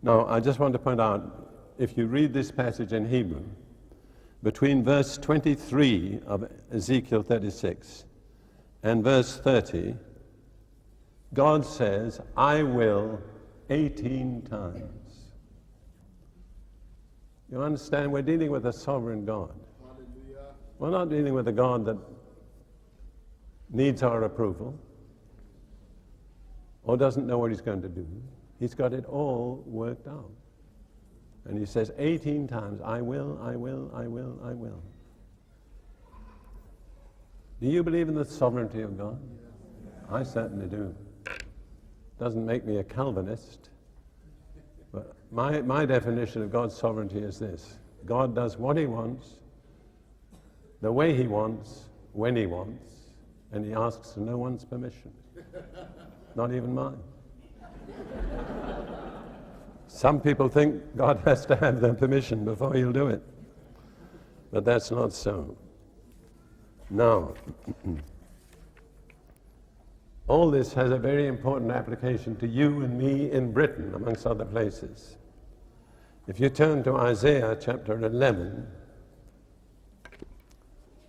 Now, I just want to point out, if you read this passage in Hebrew, between verse 23 of Ezekiel 36 and verse 30, God says, I will 18 times. You understand? We're dealing with a sovereign God. Hallelujah. We're not dealing with a God that needs our approval or doesn't know what he's going to do. He's got it all worked out. And he says 18 times, I will, I will, I will, I will. Do you believe in the sovereignty of God? I certainly do. Doesn't make me a Calvinist. But my definition of God's sovereignty is this. God does what he wants, the way he wants, when he wants, and he asks for no one's permission. Not even mine. Some people think God has to have their permission before he'll do it. But that's not so. Now, all this has a very important application to you and me in Britain, amongst other places. If you turn to Isaiah chapter 11,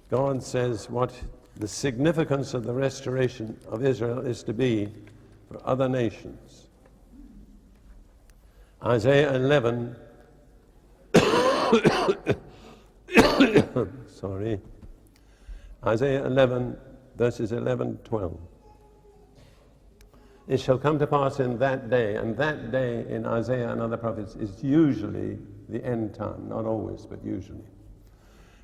God says what the significance of the restoration of Israel is to be for other nations. Isaiah 11, sorry, Isaiah 11, verses 11, 12. It shall come to pass in that day, and that day in Isaiah and other prophets is usually the end time, not always, but usually.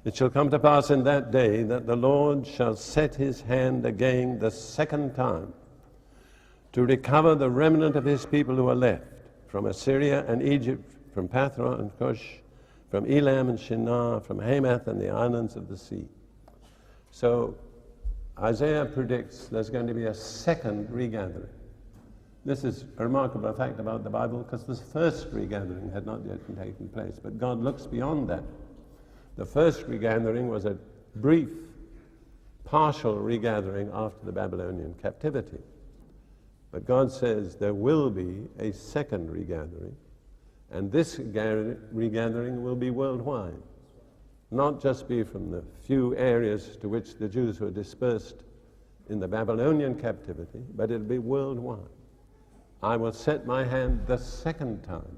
It shall come to pass in that day that the Lord shall set his hand again the second time to recover the remnant of his people who are left from Assyria and Egypt, from Pathra and Cush, from Elam and Shinar, from Hamath and the islands of the sea. So Isaiah predicts there's going to be a second regathering. This is a remarkable fact about the Bible because the first regathering had not yet taken place, but God looks beyond that. The first regathering was a brief, partial regathering after the Babylonian captivity. But God says there will be a second regathering, and this regathering will be worldwide. Not just be from the few areas to which the Jews were dispersed in the Babylonian captivity, but it'll be worldwide. I will set my hand the second time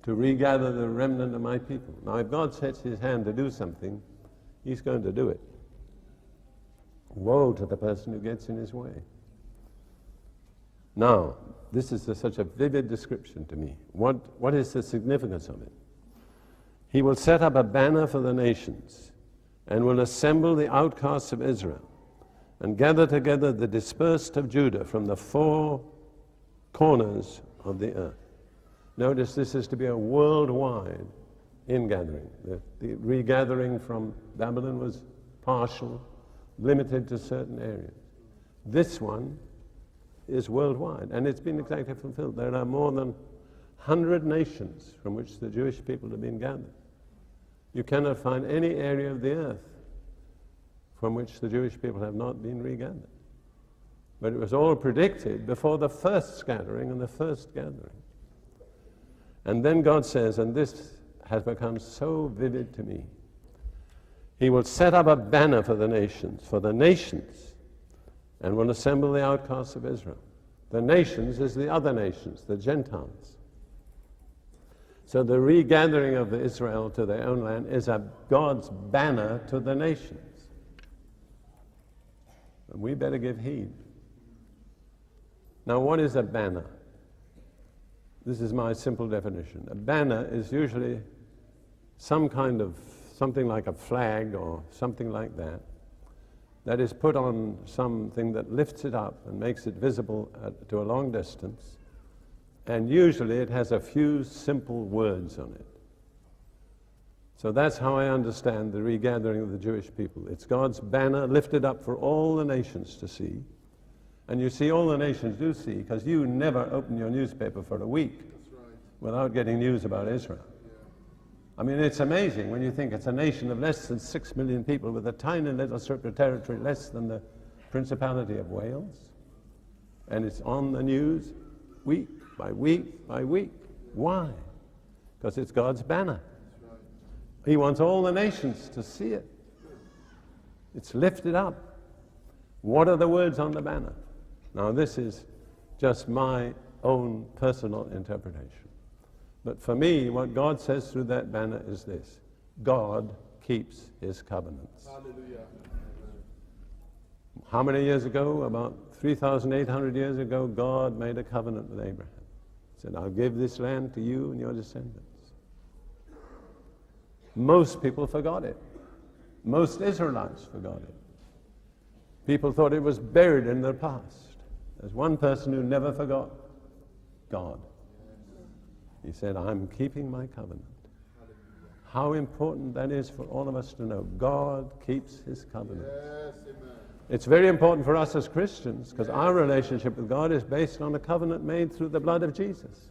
to regather the remnant of my people. Now, if God sets his hand to do something, he's going to do it. Woe to the person who gets in his way. Now, this is such a vivid description to me. What is the significance of it? He will set up a banner for the nations and will assemble the outcasts of Israel and gather together the dispersed of Judah from the four corners of the earth. Notice this is to be a worldwide ingathering. The regathering from Babylon was partial, limited to certain areas. This one is worldwide, and it's been exactly fulfilled. There are more than 100 nations from which the Jewish people have been gathered. You cannot find any area of the earth from which the Jewish people have not been regathered. But it was all predicted before the first scattering and the first gathering. And then God says, and this has become so vivid to me, he will set up a banner for the nations, and will assemble the outcasts of Israel. The nations is the other nations, the Gentiles. So the regathering of Israel to their own land is God's banner to the nations. And we better give heed. Now, what is a banner? This is my simple definition. A banner is usually something like a flag or something like that, that is put on something that lifts it up and makes it visible to a long distance, and usually it has a few simple words on it. So that's how I understand the regathering of the Jewish people. It's God's banner lifted up for all the nations to see. And you see, all the nations do see, because you never open your newspaper for a week without getting news about Israel. I mean, it's amazing when you think it's a nation of less than 6 million people with a tiny little strip of territory less than the Principality of Wales. And it's on the news week by week by week. Why? Because it's God's banner. He wants all the nations to see it. It's lifted up. What are the words on the banner? Now this is just my own personal interpretation. But for me, what God says through that banner is this: God keeps his covenants. Hallelujah. How many years ago? About 3,800 years ago, God made a covenant with Abraham. He said, I'll give this land to you and your descendants. Most people forgot it. Most Israelites forgot it. People thought it was buried in their past. There's one person who never forgot: God. He said, I'm keeping my covenant. How important that is for all of us to know. God keeps his covenant. Yes, amen. It's very important for us as Christians, because our relationship with God is based on a covenant made through the blood of Jesus.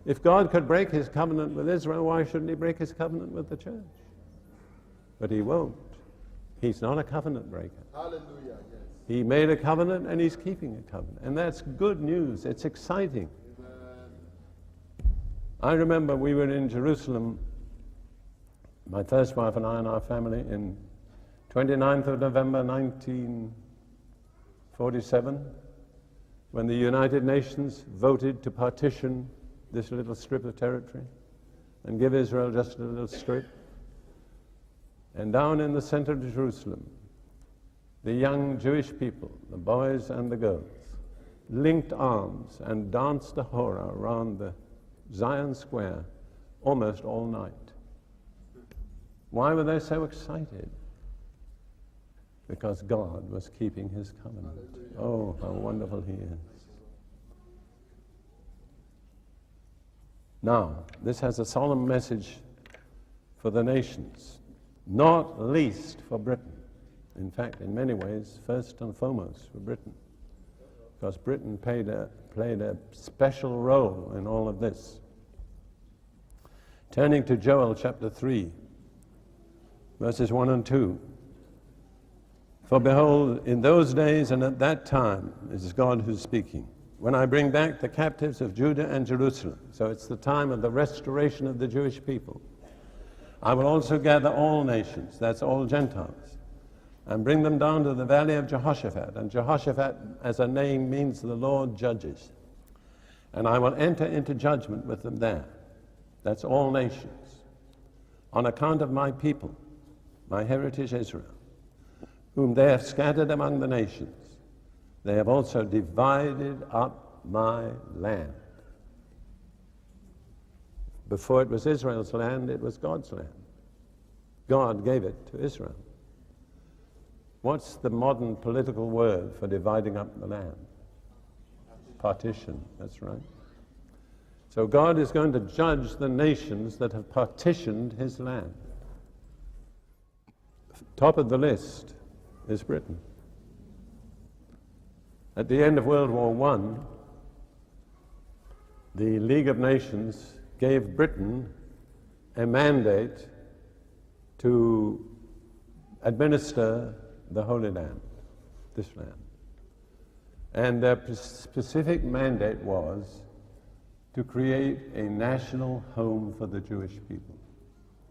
If God could break his covenant with Israel, why shouldn't he break his covenant with the church? But he won't. He's not a covenant breaker. Hallelujah. Yes. He made a covenant and he's keeping a covenant. And that's good news. It's exciting. Amen. I remember we were in Jerusalem, my first wife and I and our family, in 29th of November 1947, when the United Nations voted to partition this little strip of territory and give Israel just a little strip. And down in the center of Jerusalem, the young Jewish people, the boys and the girls, linked arms and danced a hora around the Zion Square almost all night. Why were they so excited? Because God was keeping his covenant. Oh, how wonderful he is. Now, this has a solemn message for the nations, not least for Britain. In fact, in many ways, first and foremost for Britain, because Britain played a special role in all of this. Turning to Joel chapter 3, verses 1 and 2. For behold, in those days and at that time, this is God who's speaking, when I bring back the captives of Judah and Jerusalem, so it's the time of the restoration of the Jewish people, I will also gather all nations, that's all Gentiles, and bring them down to the valley of Jehoshaphat. And Jehoshaphat as a name means the Lord judges. And I will enter into judgment with them there. That's all nations. On account of my people, my heritage Israel, whom they have scattered among the nations, they have also divided up my land. Before it was Israel's land, it was God's land. God gave it to Israel. What's the modern political word for dividing up the land? Partition, that's right. So God is going to judge the nations that have partitioned his land. Top of the list is Britain. At the end of World War I, the League of Nations gave Britain a mandate to administer the Holy Land, this land. And their specific mandate was to create a national home for the Jewish people.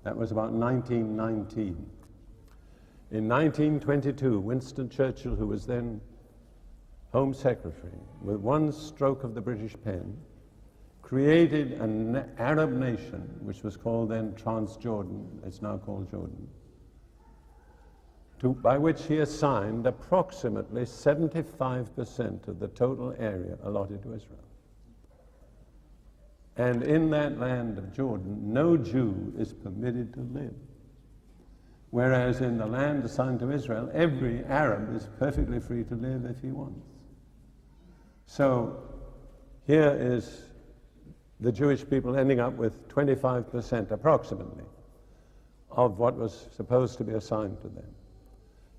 That was about 1919. In 1922, Winston Churchill, who was then Home Secretary, with one stroke of the British pen, created an Arab nation, which was called then Transjordan, it's now called Jordan, by which he assigned approximately 75% of the total area allotted to Israel. And in that land of Jordan, no Jew is permitted to live. Whereas in the land assigned to Israel, every Arab is perfectly free to live if he wants. So here is the Jewish people ending up with 25% approximately of what was supposed to be assigned to them.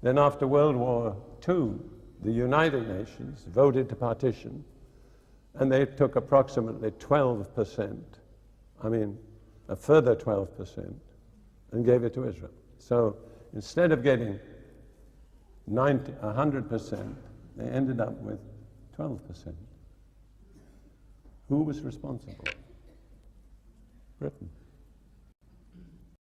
Then after World War II, the United Nations voted to partition, and they took approximately 12%, a further 12%, and gave it to Israel. So instead of getting 100%, they ended up with 12%. Who was responsible? written.